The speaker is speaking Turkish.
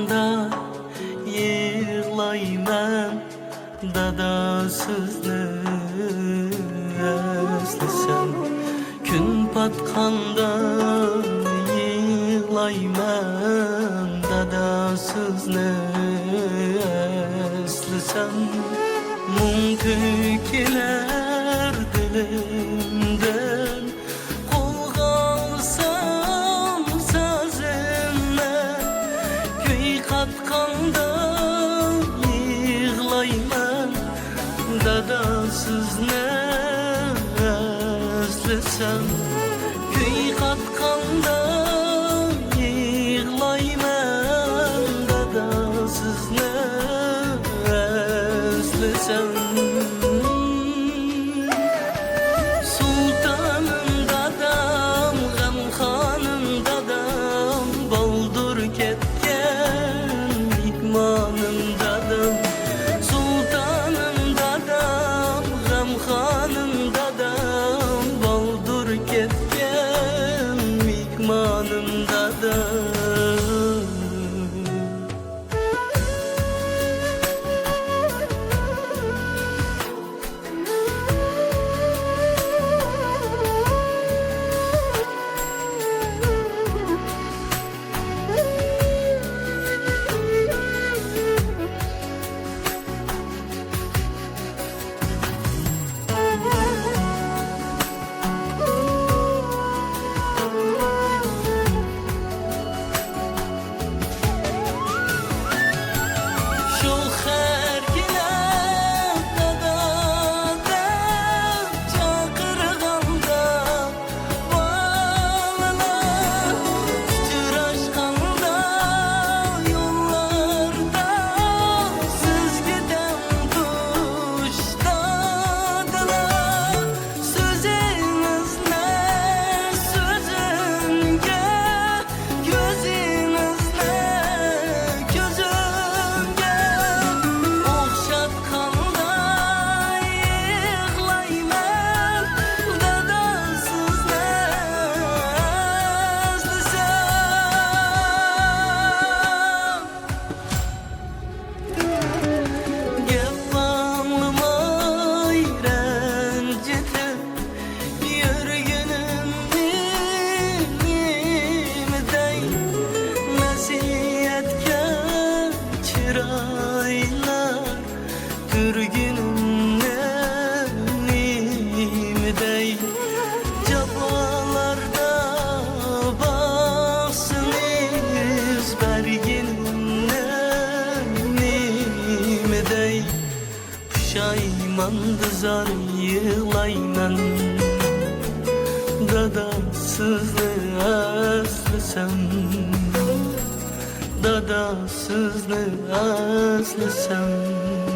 patqanda yığlayman, dadasızны özlesem. Gün patqanda yığlayman, dadasızны özlesem. Mum tökiler dilimden, kolga alsam sazımla. Köy katqanda yığlayman, dadasızны özlesem. Köy katqanda yığlayman, dadasızны özlesem. Sultanım dadam, gamxanım dadam, baldur ketken mehmanım dadam. Sultanım dadam, gamxanım dadam, baldur ketken mehmanım dadam. Pişaymandı zar yığlayman, dadasızны özlesem. Dadasızны özlesem.